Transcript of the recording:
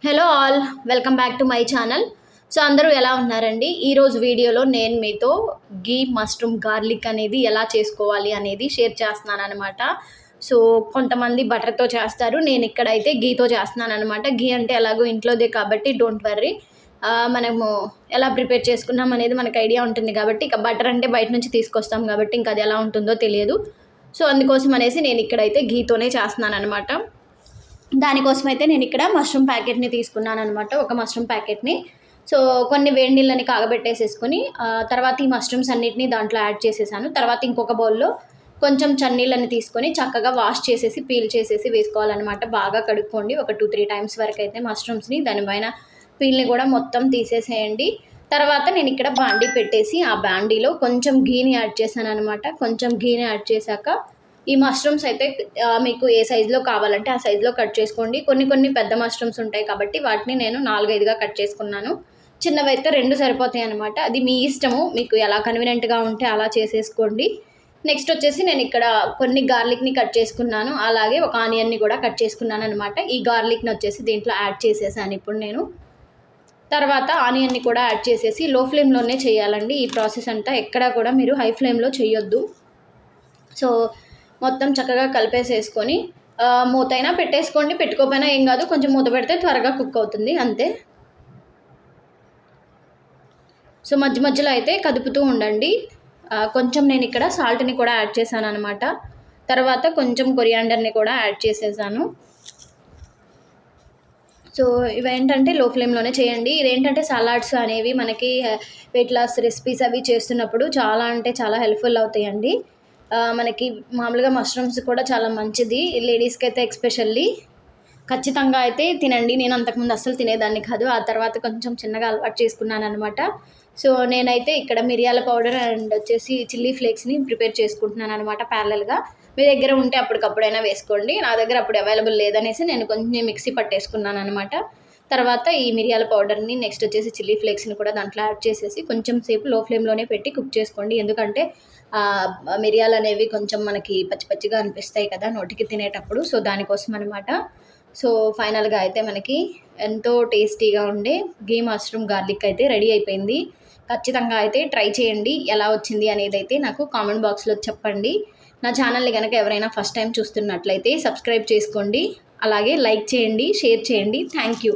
Hello all, welcome back to my channel. So అందరూ ఎలా ఉన్నారండి? ఈరోజు వీడియోలో నేను మీతో గీ మష్రూమ్ గార్లిక్ అనేది ఎలా చేసుకోవాలి అనేది షేర్ చేస్తున్నాను అనమాట. సో కొంతమంది బటర్తో చేస్తారు, నేను ఇక్కడైతే గీతో చేస్తున్నాను అనమాట. గీ అంటే ఎలాగో ఇంట్లోదే కాబట్టి డోంట్ వర్రీ, మనము ఎలా ప్రిపేర్ చేసుకున్నాం అనేది మనకు ఐడియా ఉంటుంది కాబట్టి. ఇక బటర్ అంటే బయట నుంచి తీసుకొస్తాం కాబట్టి ఇంకా అది ఎలా ఉంటుందో తెలియదు. సో అందుకోసం అనేసి నేను ఇక్కడైతే గీతోనే చేస్తున్నాను అనమాట. దానికోసం అయితే నేను ఇక్కడ మష్రూమ్ ప్యాకెట్ని తీసుకున్నాను అనమాట, ఒక మష్రూమ్ ప్యాకెట్ని. సో కొన్ని వేడి నీళ్ళని కాగబెట్టేసేసుకొని తర్వాత ఈ మష్రూమ్స్ అన్నిటిని దాంట్లో యాడ్ చేసేసాను. తర్వాత ఇంకొక బౌల్లో కొంచెం చన్నీళ్ళని తీసుకొని చక్కగా వాష్ చేసేసి పీల్ చేసేసి వేసుకోవాలన్నమాట. బాగా కడుక్కోండి ఒక 2-3 టైమ్స్ వరకు అయితే మష్రూమ్స్ని, దానిపైన పీల్ని కూడా మొత్తం తీసేసేయండి. తర్వాత నేను ఇక్కడ బాండీ పెట్టేసి ఆ బాండీలో కొంచెం గీని యాడ్ చేశాను అనమాట. కొంచెం గీని యాడ్ చేశాక ఈ మష్రూమ్స్ అయితే మీకు ఏ సైజులో కావాలంటే ఆ సైజులో కట్ చేసుకోండి. కొన్ని పెద్ద మష్రూమ్స్ ఉంటాయి కాబట్టి వాటిని నేను 4-5గా కట్ చేసుకున్నాను. చిన్నవైతే 2 సరిపోతాయి అనమాట. అది మీ ఇష్టము, మీకు ఎలా కన్వీనియంట్గా ఉంటే అలా చేసేసుకోండి. నెక్స్ట్ వచ్చేసి నేను ఇక్కడ కొన్ని గార్లిక్ని కట్ చేసుకున్నాను, అలాగే ఒక ఆనియన్ని కూడా కట్ చేసుకున్నాను అనమాట. ఈ గార్లిక్ని వచ్చేసి దీంట్లో యాడ్ చేసేసాను ఇప్పుడు నేను. తర్వాత ఆనియన్ని కూడా యాడ్ చేసేసి లో ఫ్లేమ్లోనే చేయాలండి ఈ ప్రాసెస్ అంతా, ఎక్కడా కూడా మీరు హై ఫ్లేమ్లో చేయొద్దు. సో మొత్తం చక్కగా కలిపేసేసుకొని మూతైనా పెట్టేసుకోండి, పెట్టుకోకపోయినా ఏం కాదు, కొంచెం మూత పెడితే త్వరగా కుక్ అవుతుంది అంతే. సో మధ్య మధ్యలో అయితే కదుపుతూ ఉండండి. కొంచెం నేను ఇక్కడ సాల్ట్ని కూడా యాడ్ చేశాను అనమాట. తర్వాత కొంచెం కొరియాండర్ని కూడా యాడ్ చేసేసాను. సో ఇవేంటంటే లో ఫ్లేమ్లోనే చేయండి. ఇదేంటంటే సలాడ్స్ అనేవి మనకి వెయిట్ లాస్ రెసిపీస్ అవి చేస్తున్నప్పుడు చాలా అంటే చాలా హెల్ప్ఫుల్ అవుతాయండి. మనకి మామూలుగా మష్రూమ్స్ కూడా చాలా మంచిది, లేడీస్కి అయితే ఎక్స్పెషల్లీ. ఖచ్చితంగా అయితే తినండి. నేను అంతకుముందు అస్సలు తినేదాన్ని కాదు, ఆ తర్వాత కొంచెం చిన్నగా అలవాటు చేసుకున్నాను అనమాట. సో నేనైతే ఇక్కడ మిరియాల పౌడర్ అండ్ వచ్చేసి చిల్లీ ఫ్లేక్స్ని ప్రిపేర్ చేసుకుంటున్నాను అనమాట ప్యారలల్గా. మీ దగ్గర ఉంటే అప్పటికప్పుడైనా వేసుకోండి, నా దగ్గర అప్పుడు అవైలబుల్ లేదనేసి నేను కొంచెం మిక్సీ పట్టేసుకున్నాను అనమాట. తర్వాత ఈ మిరియాల పౌడర్ని నెక్స్ట్ వచ్చేసి చిల్లీ ఫ్లేక్స్ని కూడా దాంట్లో యాడ్ చేసేసి కొంచెం సేపు లో ఫ్లేమ్లోనే పెట్టి కుక్ చేసుకోండి. ఎందుకంటే మిరియాలు అనేవి కొంచెం మనకి పచ్చి పచ్చిగా అనిపిస్తాయి కదా నోటికి తినేటప్పుడు, సో దానికోసం అనమాట. సో ఫైనల్గా అయితే మనకి ఎంతో టేస్టీగా ఉండే గీ మష్రూమ్ గార్లిక్ అయితే రెడీ అయిపోయింది. ఖచ్చితంగా అయితే ట్రై చేయండి, ఎలా వచ్చింది అనేది అయితే నాకు కామెంట్ బాక్స్లో చెప్పండి. నా ఛానల్ని కనుక ఎవరైనా ఫస్ట్ టైం చూస్తున్నట్లయితే సబ్స్క్రైబ్ చేసుకోండి, అలాగే లైక్ చేయండి, షేర్ చేయండి. Thank you.